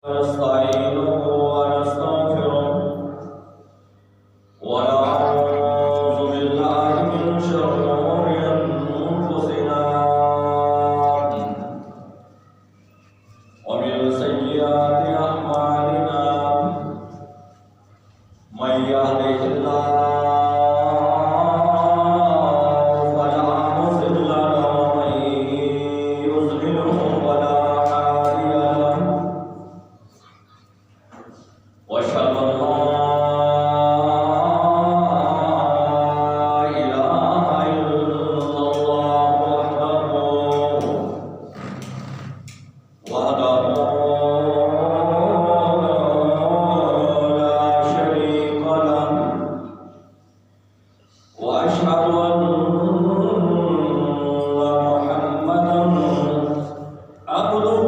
ونستعينه ونستغفره ونعوذ بالله من شرور أنفسنا ومن سيئات أعمالنا من يهده الله فلا مضل له ومن يضلله فلا هادي له وأشهد أن لا إله إلا الله وحده لا شريك له وأشهد أن محمدا عبده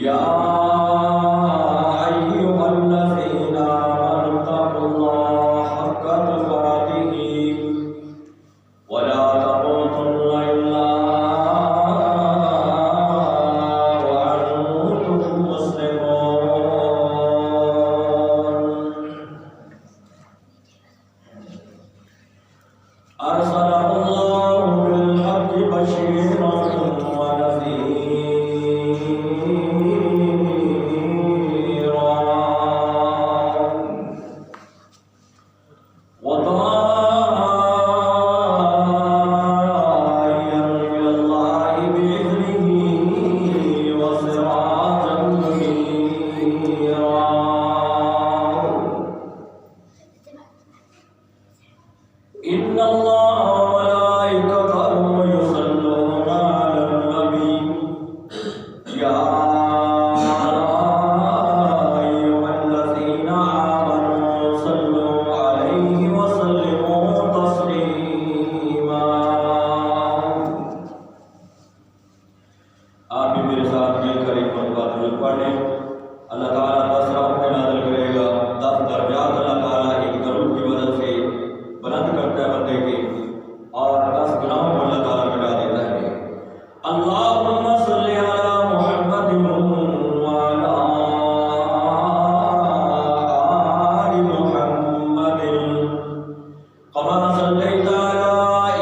يا أيها الذين آمنوا اتقوا الله حق تقاته ولا تموتن إلا وأنتم مسلمون أرسله الله بالحق بشيرا وداعيا إلى الله بإذنه وسراجا منيرا إن الله وملائكته يصلون على النبي يا أيها الذين آمنوا صلوا عليه وسلموا تسليما آپ بھی میرے ساتھ مل کر ایک مرتبہ درود پڑھیں اللہ تعالیٰ 10 رحمتیں نازل کرے گا 10 درجات اللہ تعالیٰ ایک درود کی وجہ سے بلند کرتا ہے بندے کے اور 10 گناہوں کو اللہ تعالیٰ مٹا دیتا ہے اللہم صلی علی محمد وعلی آل محمد كما صليت على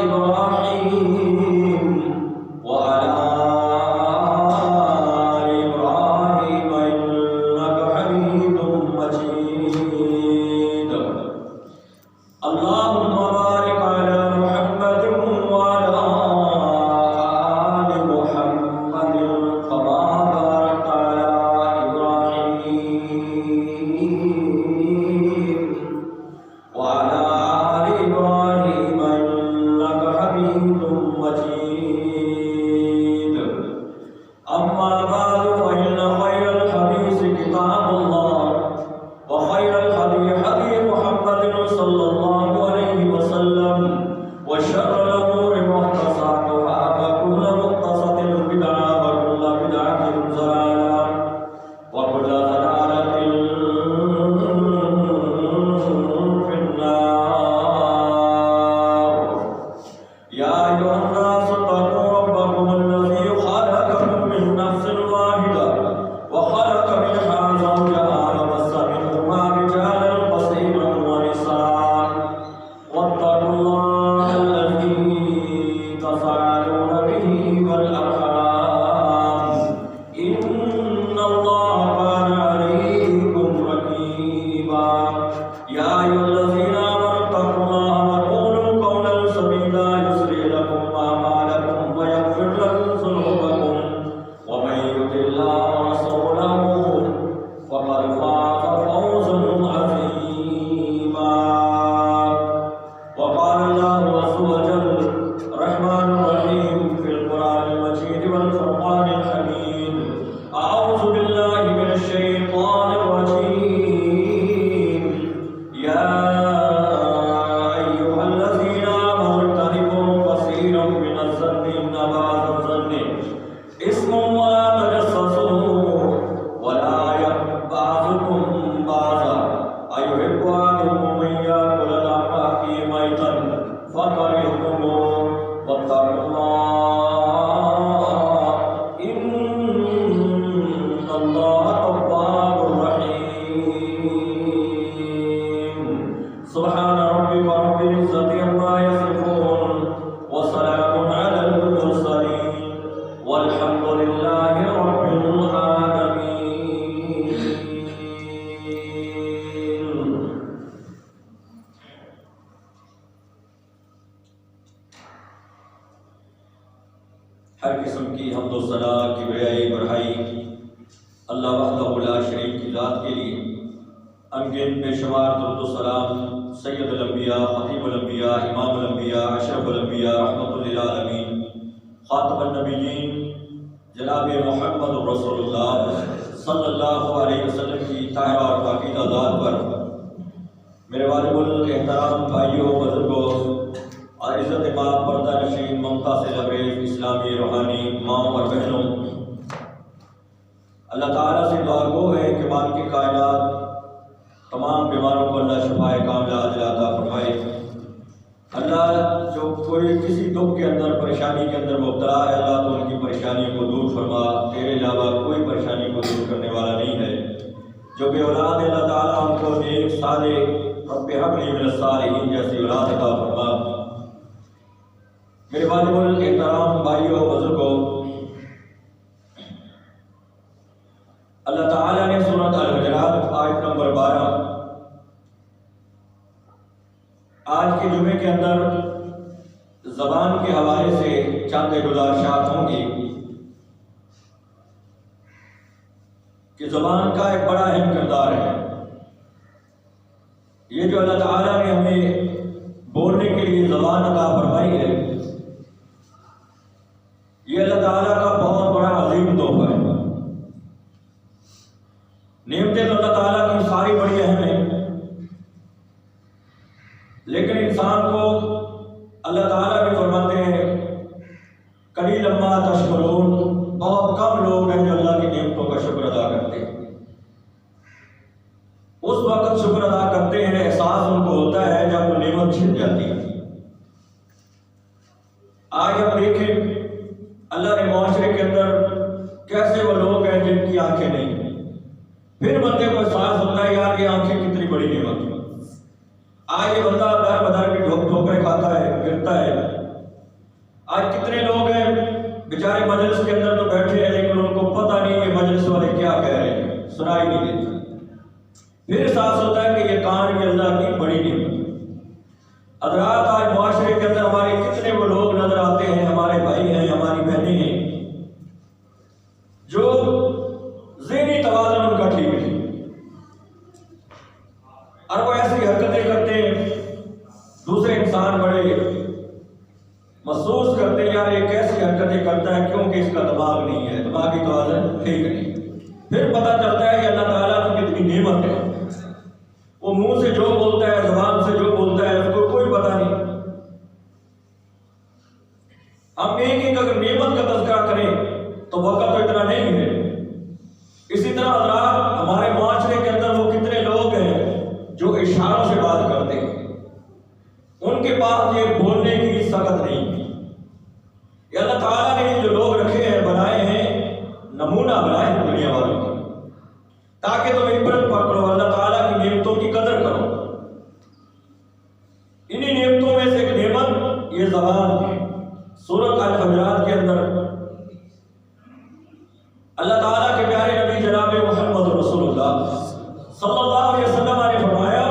إبراهيم وعلى آل إبراهيم إنك حميد مجيد اللهم بارك على محمد وعلى آل محمد كما باركت على إبراهيم وعلى آل إبراهيم إنك حميد مجيد أما بعد فإن خير الحديث كتاب الله وخير الهدي هدي محمد صلى الله عليه وسلم وشر الأمور محدثاتها وكل محدثة بدعة وكل بدعة ضلالة وكل ضلالة في النار يا أيها الناس اتقوا ربكم الذي خلقكم من نفس واحدة وخلق منها زوجها وبث منهما رجالا كثيرا ونساء واتقوا الله الذي تساءلون به والأرحام إن الله كان عليكم رقيبا يا أيها الذين آمنوا اتقوا الله وقولوا قولا سديدا يصلح لكم أعمالكم ويغفر لكم ذنوبكم ومن يطع الله ورسوله فقد فاز فوزا عظيما وقال الله عز وجل الرحمن الرحيم في القرآن المجيد والفرقان الحميد أعوذ بالله من الشيطان الرجيم يا ميتا فكرهتموه واتقوا الله إن الله تواب رحيم سبحان ربك رب العزة عما يصفون وسلام على المرسلين والحمد لله رب العالمين. ہر قسم کی حمد و ثنا کبریائی بڑھائی اللہ وحدہ لا شریک کی ذات کے لیے. انگن بے شمار درود و سلام سید الانبیاء خاتم الانبیاء امام الانبیاء اشرف الانبیاء رحمت للعالمین خاتم النبیین جناب محمد رسول اللہ صلی اللہ علیہ وسلم کی طاہرہ اور پاکیزہ ذات پر. میرے والد الاحترام بھائیوں بزرگوں اور عزت ماں پردہ نشین ممتا سے لبریز اسلامی روحانی ماں اور بہنوں، اللہ تعالیٰ سے دعا گو ہے کہ مالک کی کائنات تمام بیماروں کو اللہ شفائے کاملہ عاجلہ عطا فرمائے. اللہ جو کوئی کسی دکھ کے اندر پریشانی کے اندر مبتلا ہے اللہ تو ان کی پریشانی کو دور فرما. تیرے علاوہ کوئی پریشانی کو دور کرنے والا نہیں ہے. جو بے اولاد ہے اللہ تعالیٰ ان کو نیک صالح رب ہب لی من الصالحین جیسی اولاد عطا فرما. میرے والد الاحترام بھائیوں بزرگوں، اللہ تعالیٰ نے سورۃ الحجرات آیت نمبر 12 آج کے جمعے کے اندر زبان کے حوالے سے چند گزارشات ہوں گی کہ زبان کا ایک بڑا اہم کردار ہے. یہ جو اللہ تعالیٰ نے ہمیں بولنے کے لیے زبان عطا فرمائی ہے، یہ اللہ تعالیٰ کا بہت بڑا عظیم تحفہ ہے. نعمتیں تو اللہ تعالیٰ کی ساری بڑی اہم ہیں، لیکن انسان کو اللہ تعالیٰ بھی فرماتے ہیں قلیلا ما تشکرون، بہت کم لوگ ہیں جو اللہ کی نعمتوں کا شکر ادا کرتے ہیں. اس وقت شکر ادا کرتے ہیں احساس ان کو ہوتا ہے جب وہ نعمت چھن جاتی ہے. آج ہم دیکھیں اللہ نے معاشرے کے اندر کیسے وہ لوگ ہیں جن کی آنکھیں نہیں، پھر بندے کو احساس ہوتا ہے یار یہ آنکھیں کتنی بڑی نعمت ہے. آج یہ بندہ در بدر کے ٹھوکرے کھاتا ہے، گرتا ہے. آج کتنے لوگ ہیں بیچارے مجلس کے اندر تو بیٹھے ہیں لیکن ان کو پتہ نہیں کہ مجلس والے کیا کہہ رہے ہیں، سنائی نہیں دیتا. پھر احساس ہوتا ہے کہ یہ کان بھی اللہ کی بڑی نعمت ہے. حضرات آج معاشرے کے اندر ہمارے کتنے وہ لوگ نظر آتے ہیں، ہمارے بھائی ہیں، ہماری بہنیں ہیں، جو ذہنی توازن ان کا ٹھیک نہیں اور وہ ایسی حرکتیں کرتے ہیں دوسرے انسان بڑے محسوس کرتے ہیں یار یہ کیسی حرکتیں کرتا ہے کیونکہ اس کا دماغ نہیں ہے، دماغی توازن ٹھیک نہیں. پھر پتہ چلتا ہے کہ اللہ تعالیٰ کی کتنی نعمت ہے. وہ منہ سے جو بولتا ہے، زبان سے جو بولتا ہے اس کو کوئی پتہ نہیں. ہم ایک ایک اگر نعمت کا تذکرہ کریں تو وقت تو اتنا نہیں ہے. اسی طرح حضرات ہمارے معاشرے کے اندر وہ کتنے لوگ ہیں جو اشاروں سے بات کرتے ہیں، ان کے پاس یہ بولنے کی سخت نہیں. یہ اللہ تعالیٰ نے جو لوگ رکھے ہیں، بنائے ہیں، نمونہ بنائے ہیں دنیا والوں کو، تاکہ تم عبرت پکڑو، اللہ تعالیٰ کی نعمتوں کی قدر کرو. انہی نعمتوں میں سے ایک نعمت یہ زبان ہے. سورۃ الحجرات کے اندر اللہ تعالیٰ کے پیارے نبی جناب محمد رسول اللہ صلی اللہ علیہ وسلم نے فرمایا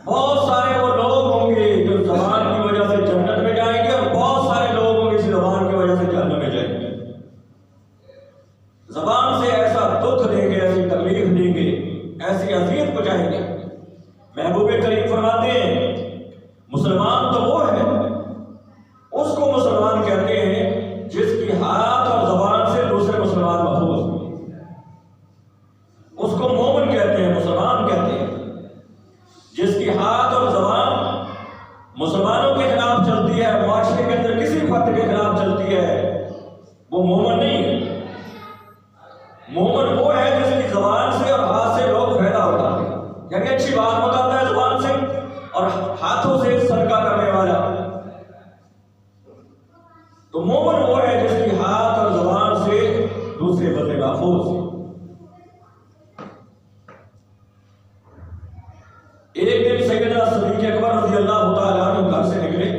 بہت سارے وہ لوگ ہوں گے جو زبان کی وجہ سے جنت میں جائیں گے اور بہت سارے لوگ ہوں گے اس زبان کی وجہ سے جہنم میں جائیں گے. زبان سے ایسا دکھ دیں گے، ایسی تکلیف دیں گے، ایسی اذیت پہنچائیں گے. محبوب کریم فرماتے ہیں مسلمان تو وہ ہے، اس کو مسلمان کہتے ہیں جس کی ہاتھ اور زبان سے دوسرے مسلمان محفوظ ہیں. اس کو مومن کہتے ہیں، مسلمان کہتے ہیں. جس کی ہاتھ اور زبان مسلمانوں کے خلاف چلتی ہاتھوں سے صدقہ کرنے والا. تو مومن وہ ہے جس کی ہاتھ اور زبان سے دوسرے بندے محفوظ ہے. ایک دن سیدنا صدیق اکبر رضی اللہ تعالیٰ عنہ گھر سے نکلے.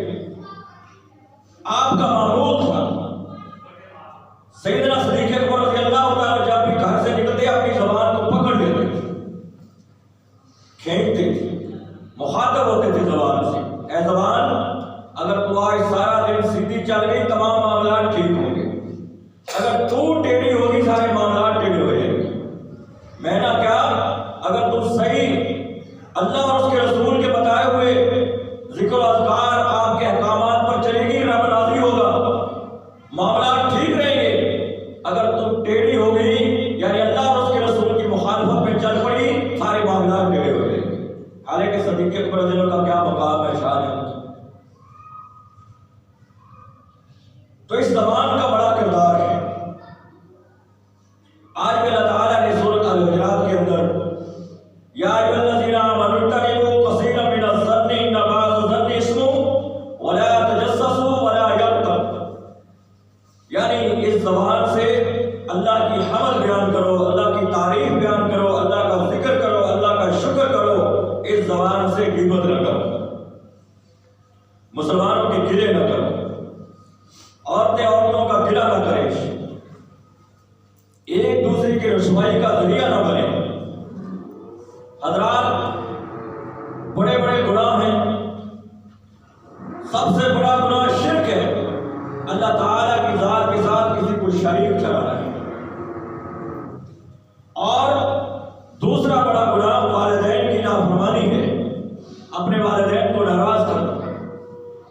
آپ کا معمول تھا سیدنا صدیق اکبر رضی اللہ تعالیٰ جب بھی گھر سے نکلتے اپنی زبان کو پکڑ لیتے تھے، کھینچتے تھے، مخاطب ہوتے تھے زبان سے. اے زبان، اگر تو آج سارا دن سیدھی چل گئی تمام معاملات ٹھیک ہوں گے، اگر تو ٹیڑھی ہوگی سارے معاملات ٹیڑھے ہو جائیں گے. میں نہ کیا، اگر تو صحیح اللہ اور اس کے رسول کے بتائے ہوئے ذکر و اذکار آپ کے احکامات پر چلے گی، رب راضی ہوگا، معاملات ٹھیک رہیں گے. اگر تم ٹیڑھی ہو گئی یعنی اللہ اور اس کے رسول کی مخالفت میں چل پڑی، سارے معاملات ٹیڑھے ہو جائیں گے. حالانکہ صدیق اکبر رضی اللہ کا کیا مقام ہے، شان ہے. تو اس زبان کا بڑا کردار ہے. آج بھی اللہ تعالیٰ نے سورۃ الحجرات کے اندر یا ایھا الذین آمنوا اجتنبوا کثیرا من الظن ان بعض الظن اسم ولا تجسسوا ولا یغتب، یعنی اس زبان سے اللہ کی حمد بیان کرو، اللہ کی تعریف بیان کرو، اللہ کا ذکر کرو، اللہ کا شکر کرو. اس زبان سے غیبت نہ کرو، مسلمانوں کے گلے نہ کرو، عورتیں عورتوں کا گلہ نہ کریں، ایک دوسرے کی رسوائی کا ذریعہ نہ بنے. حضرات، بڑے بڑے گناہ ہیں. سب سے بڑا گناہ شرک ہے، اللہ تعالیٰ کی ذات کے ساتھ کسی کو شریک ٹھہرانا ہے. اور دوسرا بڑا گناہ والدین کی نافرمانی ہے، اپنے والدین کو ناراض کرنا.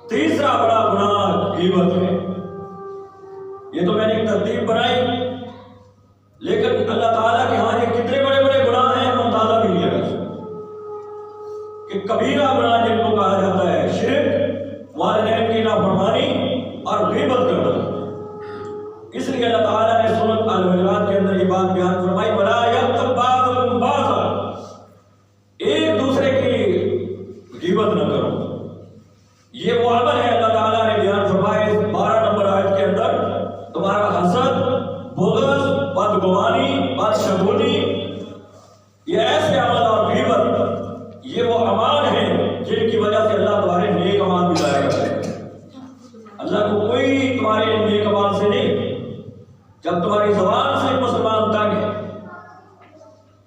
تیسرا بڑا گناہ غیبت ہے. یہ تو میں نے ایک ترتیب بنائی، لیکن اللہ تعالیٰ کے ہاں یہ کتنے بڑے بڑے گناہ ہیں ہم اندازہ بھی نہیں لگا کہ کبیرہ گناہ جن کو کہا جاتا ہے شرک، والدین کی نافرمانی اور غیبت کرنا. اس لیے اللہ تعالیٰ نے سورۃ الحجرات کے اندر یہ بات بیان فرمائی، وَلَا يَغْتَب بَعْضُكُم بَعْضًا، ایک دوسرے کی غیبت نہ کرو. یہ وہ عمل ہے اللہ تعالیٰ نے بیان فرمایا اس 12 نمبر آیت کے اندر. تمہارا حسد، بغض، بدگمانی، بدشگونی، یہ ایسے عمل اور غیبت، یہ وہ اعمال ہیں جن کی وجہ سے اللہ تمہارے نیک اعمال بھی ضائع کرتا ہے. اللہ کو کوئی تمہارے نیک اعمال سے نہیں. جب تمہاری زبان سے مسلمان تنگ ہے.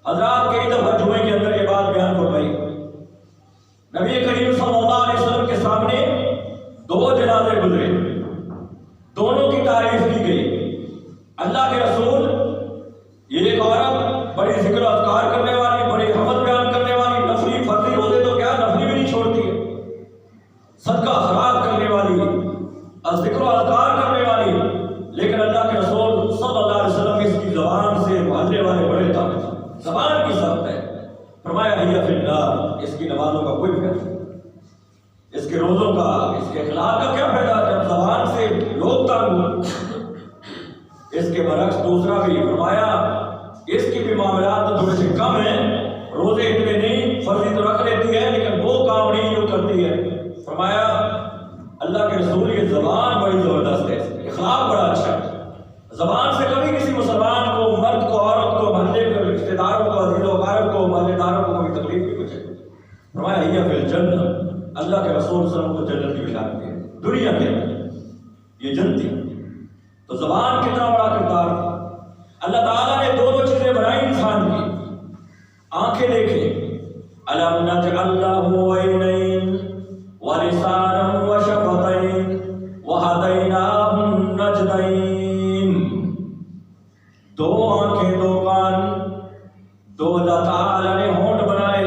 حضرات، کئی دفعہ جمعے کے اندر یہ بات بیان فرمائی، نبی کریم صلی اللہ علیہ وسلم کے سامنے 2 جنازے گزرے، دونوں کی تعریف کی گئی. اللہ کے رسول، یہ ایک عورت بڑی ذکر و اذکار کرنے والی، بڑی حمد بیان کرنے والی، نفلی فرضی روزے تو کیا نفلی بھی نہیں چھوڑتی ہے، صدقہ خیرات کرنے والی، ذکر و اذکار کرنے والی، لیکن اللہ کے رسول صلی اللہ علیہ وسلم اس کی زبان سے محلے والے بڑے تھے، زبان کی سخت ہے. فرمایا ہی فی النار، اس کی نمازوں کا کوئی فائدہ نہیں، اس کے روزوں کا، اس کے اخلاق کا کیا فائدہ جب زبان سے لوگ تنگ ہو. اس کے برعکس دوسرا بھی فرمایا اس کی بھی معاملات تو تھوڑے سے کم ہیں، روزے اتنے نہیں، فرضی تو رکھ لیتی ہے لیکن وہ کام نہیں جو کرتی ہے. فرمایا اللہ کے رسول یہ زبان بڑی زبردست ہے، اخلاق بڑا اچھا ہے. زبان سے کبھی کسی مسلمان کو، مرد کو، عورت کو، محلے کو، رشتے داروں کو، عزیز و اقارب کو، محلے داروں کو کوئی تکلیف نہیں پہنچے. فرمایا ہی فی الجنہ، اللہ کے رسول صلی اللہ علیہ وسلم کو جنت کی بشارت دی ہے دنیا کے اندر، یہ جنتی. تو زبان کتنا بڑا کردار. اللہ تعالیٰ نے 2 چیزیں بنائی انسان کی، آنکھیں دیکھیں، أَلَمْ نَجْعَلْ لَهُ عَيْنَيْنِ وَلِسَانًا وَشَفَتَيْنِ وَهَدَيْنَاهُ النَّجْدَيْنِ. 2 آنکھیں، 2 کان، 2 اللہ تعالیٰ نے ہونٹ بنائے.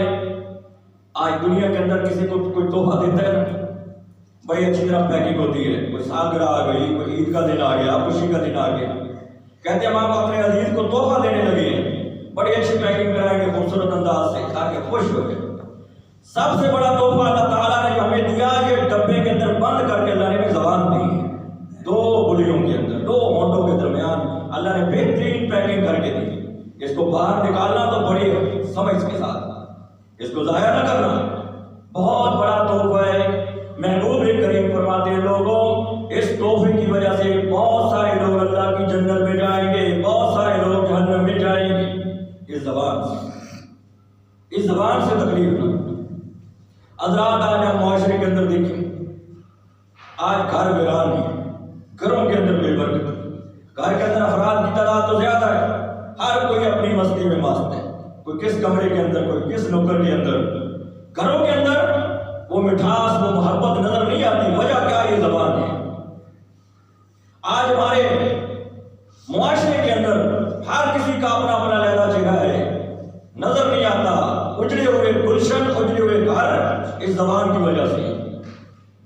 آج دنیا کے اندر کسی کو کوئی تحفہ دیتا ہے نا، بڑی اچھی طرح پیکنگ ہوتی ہے، کوئی سالگرہ آ گئی، کوئی عید کا دن آ گیا، خوشی کا دن آ گیا، کہتے ہیں ہم اپنے عزیز کو تحفہ دینے لگے ہیں، بڑی اچھی پیکنگ کرائیں گے خوبصورت انداز سے تاکہ خوش ہو جائے. سب سے بڑا تحفہ اللہ تعالیٰ نے جو ہمیں دیا، یہ ڈبے کے اندر بند کر کے اللہ نے بھی زبان دی ہے، 2 گلیوں کے اندر، 2 ہونٹوں کے درمیان اللہ نے بہترین پیکنگ کر کے دی. اس کو باہر نکالنا تو بڑی سمجھ کے ساتھ، اس کو ضائع نہ کرنا، بہت بڑا تحفہ ہے. بات آج ہم معاشرے کے اندر دیکھیں، آج گھر ویران ہیں، گھروں کے اندر بے برکت، گھر کے اندر افراد کی تعداد تو زیادہ ہے، ہر کوئی اپنی مستی میں مست ہے، کوئی کس کمرے کے اندر، کوئی کس نوکر کے اندر، گھروں کے اندر وہ مٹھاس، وہ محبت نظر نہیں آتی۔ وجہ کیا؟ یہ زبان ہے۔ آج ہمارے معاشرے کے اندر ہر کسی کا اپنا اپنا لہجہ چہرہ ہے، نظر نہیں آتا، اجڑے ہوئے گلشن، اجڑے ہوئے گھر اس زبان کی وجہ سے۔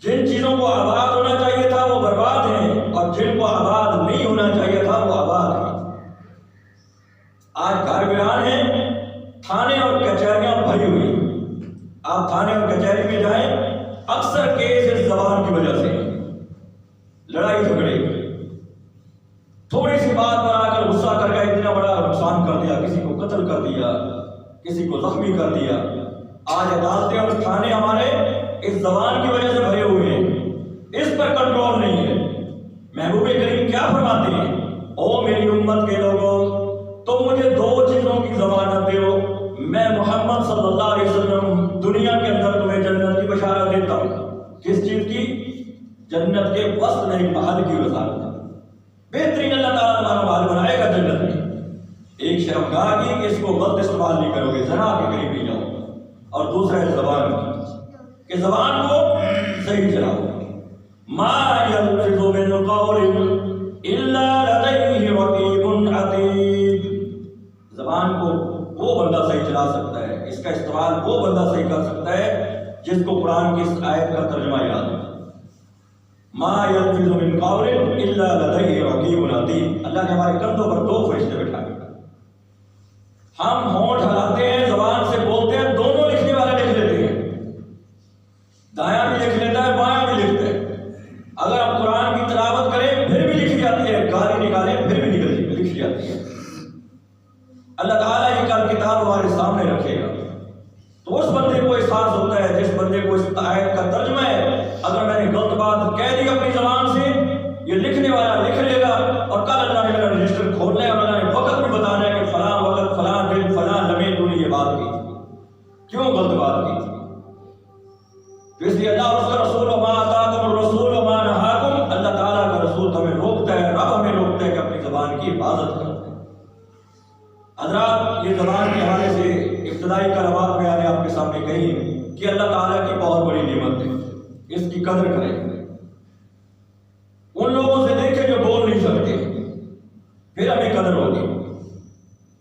جن چیزوں کو آباد ہونا چاہیے تھا وہ برباد ہیں، اور جن کو آباد نہیں ہونا چاہیے تھا وہ آباد ہیں۔ آج گھر ویران ہیں، تھانے اور کچہریاں بھری ہوئی۔ آپ تھانے اور کچہری میں جائیں، اکثر کیس اس زبان کی وجہ سے، لڑائی جھگڑے، تھوڑی سی بات پر آ کر غصہ کر کے اتنا بڑا نقصان کر دیا، کسی کو قتل کر دیا، کسی کو زخمی کر دیا۔ آج عدالتیں اور تھانے ہمارے اس زبان کی وجہ سے بھرے ہوئے ہیں، اس پر کنٹرول نہیں ہے۔ محبوب کریم کیا فرماتے ہیں؟ او میری امت کے لوگوں، تم مجھے دو چیزوں کی ضمانت دو، میں محمد صلی اللہ علیہ وسلم دنیا کے اندر تمہیں جنت کی بشارت دیتا ہوں۔ کس چیز کی؟ جنت کے وسط میں ایک محل کی وضاحت ہے، بہترین اللہ تعالیٰ تمہارا محل بنائے گا جنت میں۔ ایک شرمگاہ کی کہ اس کو غلط استعمال نہیں کرو گے، زنا کے قریب نہیں جاؤ گے، اور دوسرا ہے زبان کی، کہ زبان کو صحیح چلاؤ۔ ما یلفظ من قول الا لدیہ رقیب عتید۔ زبان کو وہ بندہ صحیح چلا سکتا ہے، اس کا استعمال وہ بندہ صحیح کر سکتا ہے جس کو قرآن کی اس آیت کا ترجمہ یاد ہے۔ ما یلفظ من قول الا لدیہ رقیب عتید۔ اللہ نے ہمارے کندھوں پر دو فرشتے بٹھائے، ہم ہونٹ ہلاتے ہیں، زبان سے بولتے ہیں، دونوں لکھنے والے لکھ لیتے ہیں، دایاں بھی لکھ لیتا ہے، بایاں بھی لکھتا ہے۔ اگر آپ قرآن کی تلاوت کریں پھر بھی لکھی جاتی ہے، گالی نکالیں پھر بھی لکھی جاتی ہے۔ اللہ تعالیٰ یہ کل کتاب ہمارے سامنے رکھے گا تو اس بندے کو احساس ہوتا ہے، جس بندے کو اس آیت کا ترجمہ ہے، اگر میں نے غلط بات کہہ دی اپنی زبان سے، یہ لکھنے والا لکھ لے گا، اور کل اللہ نے میرا رجسٹر کھولنا ہے اور اللہ نے وقت بھی بتانا ہے کہ فلاں وقت، فلاں دن، فلاں لمحے تو نے یہ بات کی تھی، کیوں غلط بات کی تھی۔ تو اس لیے اللہ اور اس کا رسول وما آتاکم الرسول وما نہاکم، اللہ تعالیٰ کا رسول ہمیں روکتا ہے، رب ہمیں روکتا ہے کہ اپنی زبان کی حفاظت کرتے ہیں۔ حضرات، یہ زبان کے حوالے سے ابتدائی کلمات میں آپ کے سامنے کہیں کہ اللہ تعالیٰ کی بہت بڑی نعمت ہے، اس کی قدر کریں۔ ان لوگوں سے دیکھیں جو بول نہیں سکتے، پھر ہمیں قدر ہوگی۔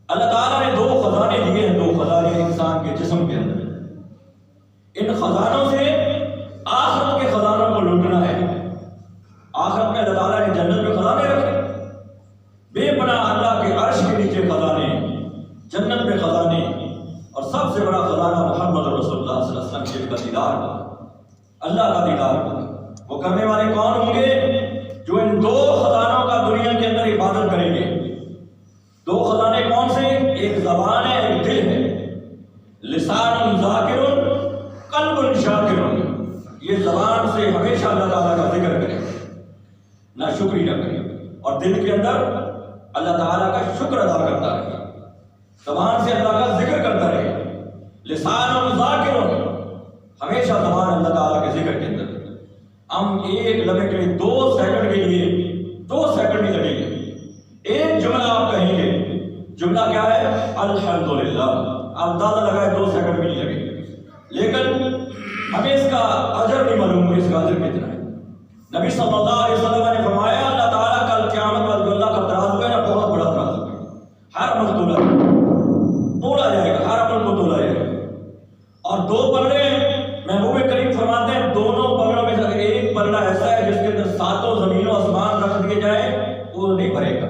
اللہ تعالیٰ نے دو خزانے دیے ہیں، دو خزانے انسان کے جسم کے اندر، ان خزانوں سے آخرت کے خزانوں کو لوٹنا ہے۔ آخرت میں اللہ تعالیٰ نے جنت میں خزانے رکھے، بے پناہ اللہ کے عرش کے نیچے خزانے، جنت میں خزانے، اور سب سے بڑا خزانہ محمد رسول اللہ صلی اللہ علیہ وسلم کا دیدار، اللہ کا دیدار۔ وہ کرنے والے کون ہوں گے؟ جو ان دو خزانوں کا دنیا کے اندر حفاظت کریں گے۔ دو خزانے کون سے؟ ایک زبان ہے، ایک دل ہے۔ لسان ذاکر قلب شاکر، یہ زبان سے ہمیشہ اللہ تعالیٰ کا ذکر کرے، نہ شکری نہ کرے، اور دل کے اندر اللہ تعالیٰ کا شکر ادا کرتا رہے، زبان سے اللہ کا ذکر کرتا رہے۔ لسان ذاکر، ہمیشہ زبان اللہ تعالیٰ کے ذکر کے اندر۔ ہم ایک لمحے کے لیے، 2 سیکنڈ کے لیے، 2 سیکنڈ ہی لگیں گے، ایک جملہ آپ کہیں گے، جملہ کیا ہے؟ الحمدللہ۔ آپ اندازہ لگائے 2 سیکنڈ بھی نہیں لگے گے، لیکن ہمیں اس کا اجر نہیں معلوم ہے، اس کا اجر کتنا ہے۔ نبی صلی اللہ علیہ وسلم نے فرمایا اللہ تعالیٰ کل قیامت میں اللہ کا ترازو ہے نا، بہت بڑا ترازو ہے، ہر عمل تولا جائے گا، ہر عمل کو تولا جائے گا، اور 2 پلڑے محبوب کریم فرماتے ہیں، دونوں پلڑوں میں سے ایک پلڑا ایسا ہے جس کے اندر 7 زمین و آسمان رکھ دیے جائیں، وہ نہیں بھرے گا،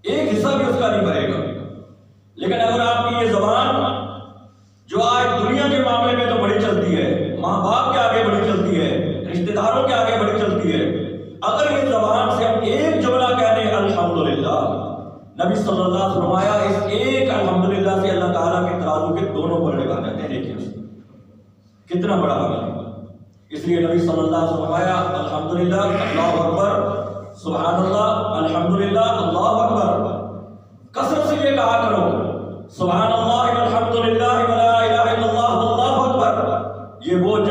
ایک حصہ بھی اس کا نہیں بھرے گا۔ لیکن اگر آپ کی یہ زبان جو آج دنیا کے معاملے میں تو بڑی چلتی ہے، ماں باپ کے آگے بڑی چلتی ہے، رشتہ داروں کے آگے بڑی چلتی ہے، اگر اس زبان سے ہم ایک جملہ کہہ دیں الحمدللہ، نبی صلی اللہ علیہ وسلم فرمایا اس ایک الحمدللہ سے اللہ تعالیٰ کے ترازو کے دونوں پلڑے بن جاتے ہیں۔ دیکھیے کتنا بڑا عمل ہے۔ اس لیے نبی صلی اللہ علیہ وسلم فرمایا الحمدللہ، اللہ اکبر، سبحان اللہ، الحمدللہ، اللہ اکبر، کثرت سے یہ کہا کرو، سبحان اللہ والحمدللہ ولا الہ الا اللہ واللہ اکبر۔ یہ وہ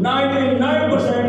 99%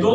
2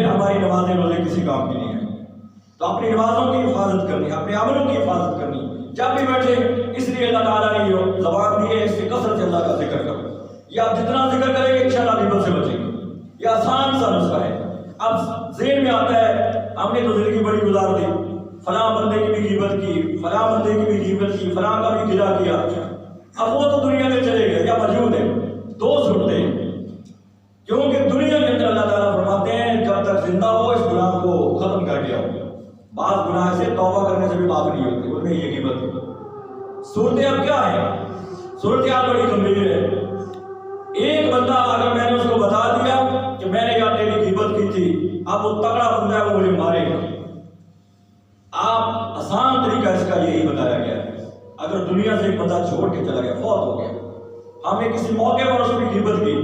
پھر ہماری نمازیں روزے کسی کام کی نہیں ہے۔ تو اپنی نمازوں کی حفاظت کرنی، اپنے عملوں کی حفاظت کرنی، جب بھی بیٹھے اس لیے اللہ تعالیٰ نے یہ زبان دی ہے، اس سے کثرت سے اللہ کا ذکر کرو۔ یہ آپ جتنا ذکر کریں گے انشاءاللہ غیبت سے بچیں گے۔ یہ آسان سا نسخہ ہے۔ اب ذہن میں آتا ہے ہم نے تو زندگی بڑی گزار دی، فلاں بندے کی بھی غیبت کی، فلاں بندے کی بھی غیبت کی، فلاں کا بھی گلا کیا، اب وہ تو دنیا میں چلے گئے یا موجود ہے، دوست اٹھتے ہیں، کیونکہ دنیا کے اندر اللہ تعالیٰ فرماتے ہیں جب تک زندہ ہو اس گناہ کو ختم کر کے آؤ۔ بعض گناہ سے توبہ کرنے سے بھی معاف نہیں ہوتی، ان میں یہ غیبت ہے۔ صورتحال کیا ہے؟ صورتحال بڑی گمبھیر ہے۔ ایک بندہ اگر میں نے اس کو بتا دیا کہ میں نے یار تیری غیبت کی تھی، اب وہ تگڑا بندہ ہے، وہ مجھے مارے گا۔ آپ آسان طریقہ اس کا یہی بتایا گیا ہے۔ اگر دنیا سے ایک بندہ چھوڑ کے چلا گیا، فوت ہو گیا، ہم نے کسی موقع پر اس کی غیبت کی،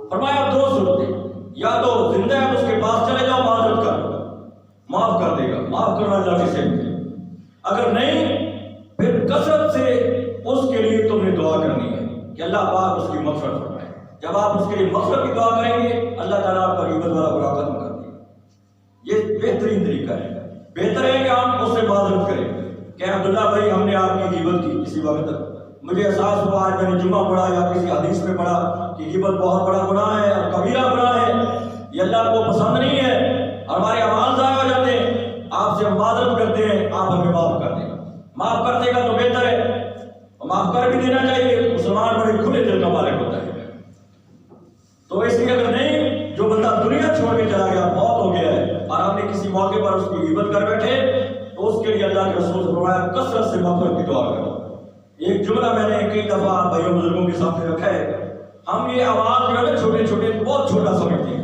فرمایا دو صورتیں، یا تو زندہ ہے تو اس کے پاس چلے جاؤ، معذرت کر، معاف کر دے گا، معاف کرنا اللہ کی صحت ہے۔ اگر نہیں پھر کثرت سے اس کے لیے تم نے دعا کرنی ہے کہ اللہ پاک اس کی مغفرت فرمائے۔ جب آپ اس کے لیے مغفرت کی دعا کریں گے اللہ تعالیٰ آپ کا غیبت والا گناہ ختم کر دے گا۔ یہ بہترین طریقہ ہے۔ بہتر ہے کہ آپ اس سے معذرت کریں کہ عبداللہ بھائی ہم نے آپ کی غیبت کی کسی وقت، مجھے احساس ہوا آج میں نے جمعہ پڑھا یا کسی حدیث میں پڑھا کہ غیبت بہت بڑا گناہ ہے اور کبیرہ گناہ ہے، یہ اللہ کو پسند نہیں ہے، ہمارے اعمال ضائع ہو جاتے ہیں، آپ سے ہم معذرت کرتے ہیں، آپ ہمیں معاف کر دیں۔ معاف کر دے گا تو بہتر ہے، معاف کر بھی دینا چاہیے، مسلمان بڑے کھلے دل کا مالک ہوتا ہے۔ تو اس لیے اگر نہیں، جو بندہ دنیا چھوڑ کے چلا گیا، فوت ہو گیا ہے، اور ہم نے کسی موقع پر اس کی غیبت کر بیٹھے تو اس کے لیے اللہ کے رسول سے فرمایا کثرت سے مغفرت کی دعا کرو۔ ایک جملہ میں نے کئی دفعہ بھائیوں بزرگوں کے سامنے رکھا ہے، ہم یہ آواز جو ہے چھوٹے چھوٹے بہت چھوٹا سمجھتے ہیں،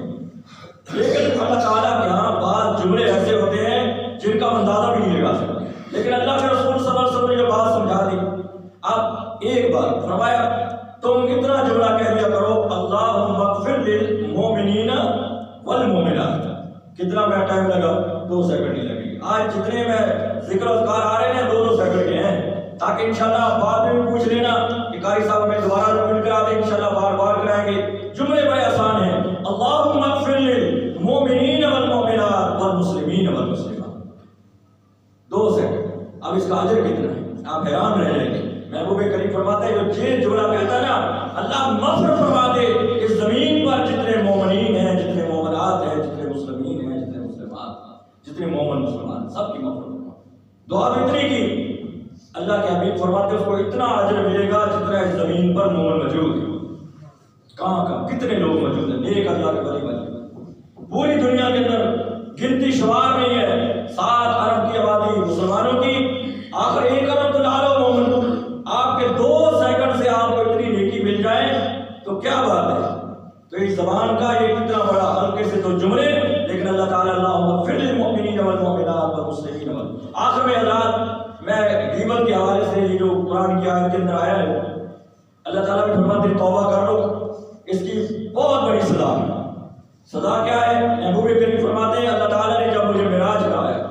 لیکن اللہ تعالیٰ کے یہاں بعض جملے ایسے ہوتے ہیں جن کا اندازہ بھی نہیں لگا سکتے، لیکن اللہ کے رسول صلی اللہ علیہ وسلم نے جو بات سمجھا دی۔ اب ایک بار فرمایا تم اتنا جملہ کہہ دیا کرو اللہم اغفر للمؤمنین والمؤمنات۔ کتنا میں ٹائم لگا؟ 2 سیکنڈ نہیں لگے۔ آج جتنے میں ذکر اذکار آ رہے ہیں 2 سیکنڈ کے ہیں، تاکہ انشاءاللہ بعد میں بھی پوچھ لینا کہ قاری صاحب میں دوبارہ ریپیٹ کرا دیں، انشاءاللہ بار بار کرائیں گے۔ جملے بڑے آسان ہیں، اللہم اغفر للمؤمنین والمؤمنات والمسلمین والمسلمات۔ 2 سیکنڈ۔ اب اس کا اجر کتنا ہے آپ حیران رہ جائیں گے۔ محبوب کریم فرماتا ہے جو یہ جملہ کہتا ہے نا اللہ مغفرت فرما دے اس زمین پر جتنے مومنین ہیں، جتنے مومنات ہیں، جتنے مسلمین ہیں، جتنے مسلمات، جتنے مومن مسلمان، سب کی مغفرت فرما۔ دعا بھی اتنی کی، اللہ کے حبیب فرماتے ہیں اس کو اتنا اجر ملے گا جتنا اس زمین پر مومن موجود ہے۔ کہاں کہاں کتنے لوگ موجود ہیں، نیک اللہ کے ولی موجود، پوری دنیا کے اندر گنتی شمار نہیں ہے۔ 7 ارب کی آبادی مسلمانوں کی، آخر 1 ارب تو ڈالو مومن، آپ کے 2 سیکنڈ سے آپ کو اتنی نیکی مل جائے تو کیا بات ہے۔ تو اس زبان کا یہ کتنا بڑا ہلکے سے 2 جملے، لیکن اللہ تعالیٰ اللہم اغفر للمؤمنین والمؤمنات والمسلمین والمسلمات۔ آخر میں حضرات میں غیبت کے حوالے سے یہ جو قرآن کی آیت کے اندر آیا ہے، اللہ تعالیٰ بھی فرماتے ہیں توبہ کر لو، اس کی بہت بڑی سزا ہے۔ سزا کیا ہے؟ محبوب کریم فرماتے ہیں اللہ تعالیٰ نے جب مجھے معراج کہا ہے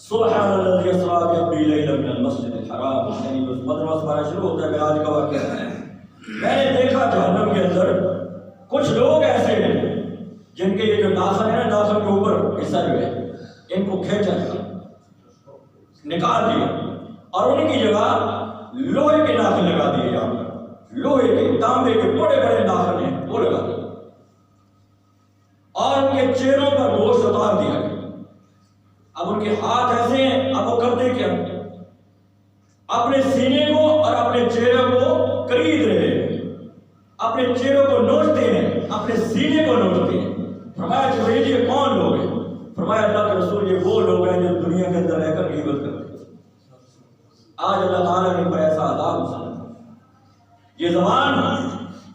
سبحان الذی اسری بعبدہ لیلا من المسجد الحرام، یعنی مدرسہ ہمارا شروع ہوتا ہے معراج کا واقعہ ہے۔ میں نے دیکھا جہنم کے اندر کچھ لوگ ایسے ہیں جن کے یہ جو ناخن ہے نا، ناخن کے اوپر حصہ جو ہے ان کو کھینچا گیا، نکال دیا، اور ان کی جگہ لوہے کے ناخن لگا دیے، یہاں پر لوہے کے تانبے کے بڑے بڑے ناخن ہیں وہ لگا دیے، اور ان کے چہروں پر گوشت اتار دیا گیا۔ اب ان کے ہاتھ ایسے ہیں، اب وہ کرتے کیا؟ اپنے سینے کو اور اپنے چہرے کو قرید رہے ہیں، اپنے چہروں کو نوچتے ہیں، اپنے سینے کو نوچتے ہیں۔ فرمایا جبریل یہ کون لوگ ہیں؟ فرمایا اللہ کے رسول یہ وہ لوگ ہیں جو دنیا کے اندر رہ کر غیبت کرتے ہیں۔ آج اللہ تعالیٰ نے پر ایسا عذاب اتارا، یہ زبان،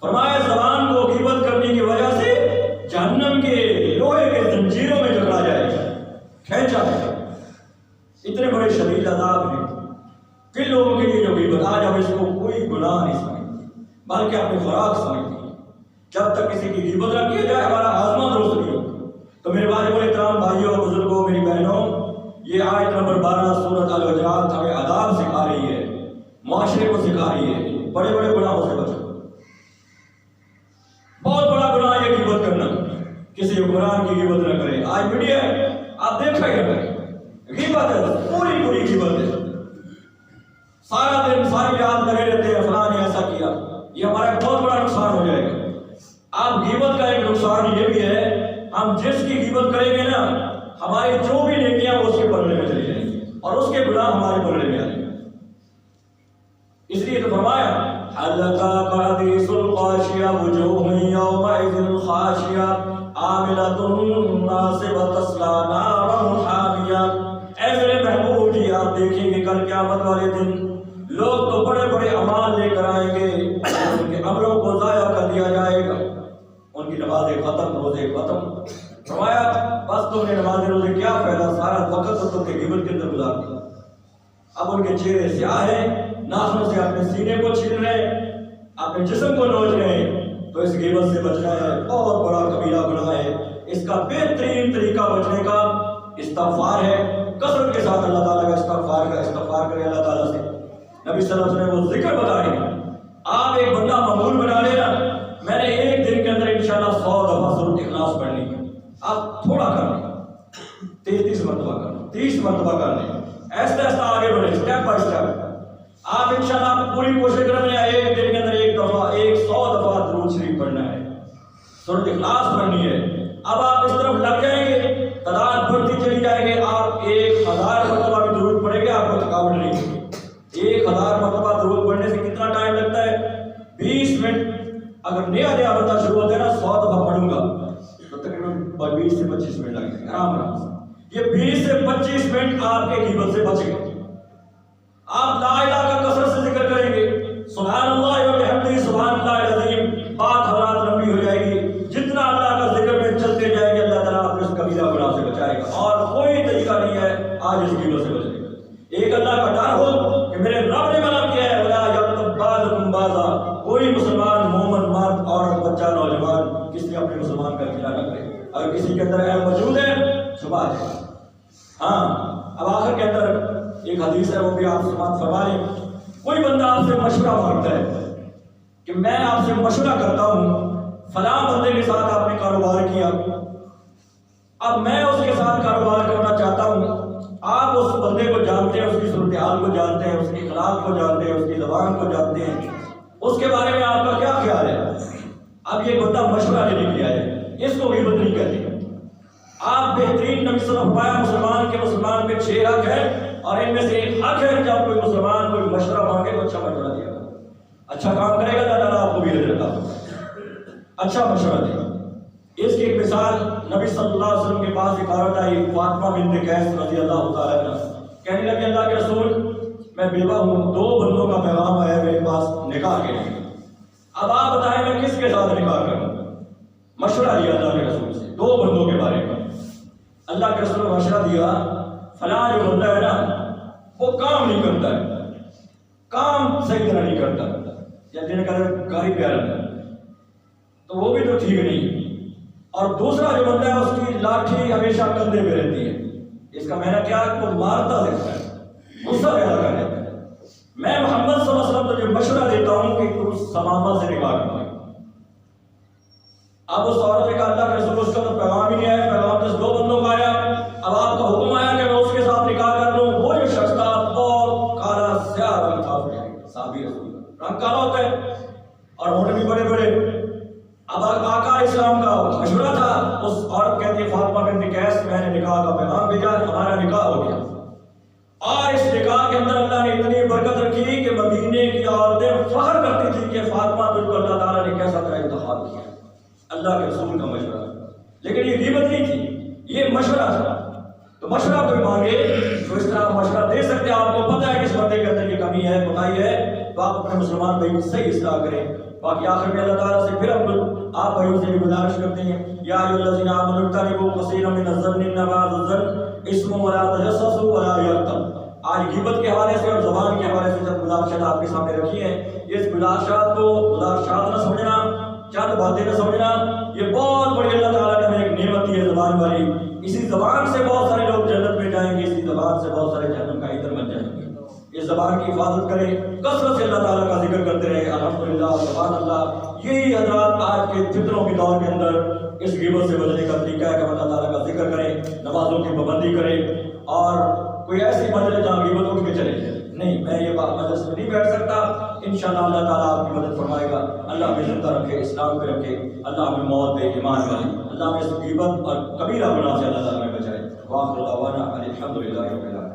فرمایا زبان کو غیبت کرنے کی وجہ سے جہنم کے لوہے کے زنجیروں میں جکڑا جائے گا، کھینچا ہے۔ اتنے بڑے شدید عذاب ہیں کن لوگوں کے لیے جو غیبت، آج ہم اس کو کوئی گناہ نہیں سمجھتے بلکہ اپنی خوراک سمجھتے ہیں۔ جب تک کسی کی غیبت نہ کی جائے ہمارا ہاضمہ درست نہیں ہوتا۔ تو میرے واجب احترام بھائیوں، بزرگوں، میری بہنوں، یہ آیت نمبر 12 سورۃ الحجرات ہمیں آداب سکھا رہی ہے، معاشرے کو سکھا رہی ہے، بڑے بڑے گناہوں سے بچو۔ بہت بڑا گناہ یہ غیبت کرنا، کسی حکمران کی غیبت نہ کرے، آج میڈیا ہے آپ دیکھ رہے ہیں غیبت ہے, پوری پوری غیبت ہے, سارا دن ساری رات لگے رہتے ہیں فلاں نے ایسا کیا. یہ ہمارا ایک بہت بڑا نقصان ہو جائے گا. آپ غیبت کا ایک نقصان یہ بھی ہے, ہم جس کی غیبت کریں گے نا ہماری جو بھی نیکیاں وہ اس کے پلڑے میں چلی جائیں گی اور اس کے گناہ ہمارے پلڑے میں آئیں گے. اس لیے تو فرمایا حلقا حدیث الغاشیہ وجوہ یومئذ خاشیہ عاملۃ ناصبۃ تصلی نارا حامیہ. اے میرے محبوب جی آپ دیکھیں گے کل قیامت والے دن لوگ تو بڑے بڑے اعمال لے کر آئیں گے, ان کے عملوں کو ضائع کر دیا جائے گا. ان کی نمازیں ختم, روزے ختم. فرمایا بس تم نے نماز روزے کیا فائدہ, سارا وقت تو تم نے غیبت کے اندر گزار دیا. اب ان کے چہرے سیاہ ہیں, ناخنوں سے اپنے سینے کو چھین رہے, اپنے جسم کو نوچ رہے. تو اس غیبت سے بچنا ہے, بہت بڑا کبیرہ گناہ ہے. اس کا بہترین طریقہ بچنے کا استغفار ہے. کثرت کے ساتھ اللہ تعالیٰ کا استغفار کرے اللہ تعالیٰ سے. نبی صلی اللہ علیہ وسلم نے وہ ذکر بتائے, آپ ایک بندہ معمول بنا لینا, میں نے ایک دن کے اندر انشاءاللہ 100 دفعہ ضرور اخلاص پڑھنی ہے. آپ تھوڑا کر لیں, 33 مرتبہ کر لیں, 30 مرتبہ کر لیں, ایسا ایسا آگے بڑھیں اسٹیپ بائی اسٹیپ. آپ انشاءاللہ پوری کوشش کریں ایک دن کے اندر 100 دفعہ درود شریف پڑھنا ہے, سورۃ اخلاص پڑھنی ہے. اب آپ اس طرف لگ جائیں گے, تعداد بڑھتی چلی جائے گی. آپ 1000 مرتبہ بھی درود پڑھیں گے, آپ کو تھکاوٹ نہیں ہوگی. 1000 مرتبہ درود پڑھنے سے کتنا ٹائم لگتا ہے؟ 20 منٹ. اگر نیا بندہ شروع ہوتا ہے نا 100 دفعہ پڑھوں گا تو تقریباً 20 سے 25 منٹ لگ جائیں گے آرام سے. یہ 20 سے 25 منٹ آپ کے غیبت سے بچ گئے. آپ لا الہ کا کثرت سے ذکر کریں گے, سبحان اللہ و بحمدہ سبحان اللہ العظیم, بات حضرات لمبی ہو جائے گی. جتنا اللہ کا ذکر میں چلتے جائیں گے اللہ تعالیٰ آپ کو اس کبیرہ گناہ سے بچائے گا. اور کوئی طریقہ نہیں ہے آج اس غیبت سے بچنے کا. ایک اللہ کا ڈر ہو کہ میرے رب نے منع کیا ہے ولا یغتب بعضکم بعضا, کوئی مسلمان مومن مرد عورت بچہ نوجوان کسی اپنے مسلمان کا گلہ نہ کرے. اگر کسی کے اندر عیب موجود ہے چھپا دے. ہاں اب آخر کے اندر ایک حدیث ہے, وہ بھی آپ سماعت فرما لیں. کوئی بندہ آپ سے مشورہ مانگتا ہے کہ میں آپ سے مشورہ کرتا ہوں, فلاں بندے کے ساتھ آپ نے کاروبار کیا, اب میں اس کے ساتھ کاروبار کرنا چاہتا ہوں. آپ اس بندے کو جانتے ہیں, اس کی صورتحال کو جانتے ہیں, اس کی اخلاق کو جانتے ہیں, اس کی زبان کو جانتے ہیں, اس کے بارے میں آپ کا کیا خیال ہے؟ اب یہ بندہ مشورہ لینے کے آیا ہے, اس کو غیبت نہیں کہتے. آپ بہترین نبی صلی اللہ علیہ وسلم مسلمان کے مسلمان پہ 6 حق ہے, اور ان میں سے ایک حق ہے جب کوئی مسلمان کوئی مشورہ مانگے تو اچھا مشورہ دیا, اچھا کام کرے گا اللہ تعالیٰ آپ کو بھی اجر عطا کرے, اچھا مشورہ دے. اس کی ایک مثال نبی صلی اللہ علیہ وسلم کے پاس ایک عورت آئی, فاطمہ بنت قیس رضی اللہ تعالیٰ عنہ, کہنے لگی اللہ کے رسول میں بیوہ ہوں, 2 بندوں کا پیغام آیا میرے پاس نکاح کے لیے, اب آپ بتائیں میں کس کے ساتھ نکاح کروں؟ مشورہ لیا اللہ کے رسول سے 2 بندوں کے بارے میں. اللہ کے رسول نے مشورہ دیا, فلاں جو بندہ ہے نا وہ کام نہیں کرتا ہے, کام صحیح طرح نہیں کرتا, یا جنہیں کہتے ہیں گاڑی پیارا تو وہ بھی تو ٹھیک نہیں. اور دوسرا جو بندہ ہے اس کی لاٹھی ہمیشہ کندھے پہ رہتی ہے. اس کا معنی کیا ہے؟ وہ مارتا دیتا ہے, غصہ پیدا کر دیتا ہے. میں محمد صلی اللہ علیہ وسلم تجھے مشورہ دیتا ہوں کہ تو سمامہ سے نکاح کر. اب اس عورت نے کہا اللہ کے رسول اس کا تو پیغام ہی نہیں آیا, پیغام تو 2 بندوں کا آیا, اب آپ کا حکم آیا کہ میں اس کے ساتھ نکاح کر لوں. وہ جو شخص تھا بہت کالا سیاہ رنگ تھا, صحابی رسول رنگ کالا ہوتا ہے اور ہونٹ بھی بڑے بڑے. اب آقا اسلام کا مشورہ تھا. اس عورت کہتی ہے فاطمہ بنت قیس میں نے نکاح کا پیغام بھیجا, ہمارا نکاح ہو گیا. اور اس نکاح کے اندر اللہ نے اتنی برکت رکھی کہ مدینے کی عورتیں فخر کرتی تھی کہ فاطمہ تجھ کو اللہ تعالیٰ نے کیسا تیرا انتخاب کیا. اللہ کے رسول کا مشورہ, لیکن یہ غیبت نہیں تھی, یہ مشورہ تھا. تو مشورہ کوئی مانگے تو اس طرح مشورہ دے سکتے. آپ کو پتہ ہے کہ اس بندے کے اندر یہ کمی ہے, کوتاہی ہے, تو آپ اپنے مسلمان بھائی کی صحیح اصلاح کریں. باقی آخر میں اللہ تعالیٰ سے پھر آپ بھائیوں سے بھی گزارش کرتے ہیں, یا ایھا الذین آمنوا اجتنبوا کثیرا من الظن ان بعض الظن اسم ولا تجسسوا ولا یغتب. آج غیبت کے حوالے سے اور زبان کے حوالے سے جب گزارشات آپ کے سامنے رکھی ہیں, اس گزارشات کو گزارشات نہ سمجھنا, چند باتیں نہ سمجھنا, یہ بہت بڑی اللہ تعالیٰ نے ہمیں ایک نعمت دی ہے زبان والی. اسی زبان سے بہت سارے لوگ جنت میں جائیں گے, اسی زبان سے بہت سارے جہنم کا ایندھن بن جائیں گے. اس زبان کی حفاظت کریں, کثرت سے اللہ تعالیٰ کا ذکر کرتے رہیں. الحمدللہ, سبحان اللہ. یہی حضرات آج کے فتنوں کے دور کے اندر اس غیبت سے بچنے کا طریقہ ہے کہ ہم اللہ تعالیٰ کا ذکر کریں، نمازوں کی پابندی کریں، اور کوئی ایسی مجلس جہاں غیبت اٹھ کے چلے جائے نہیں، میں یہ بات مجلس میں نہیں بیٹھ سکتا، انشاءاللہ اللہ تعالیٰ آپ کی مدد فرمائے گا۔ اللہ ہمیں زندہ رکھے، اسلام پہ رکھے، اللہ ہمیں موت دے ایمان والی، اللہ ہمیں اس غیبت اور کبیرہ گناہ سے اللہ تعالیٰ ہمیں بچائے۔ وآخر دعوانا ان الحمد للہ رب العالمین۔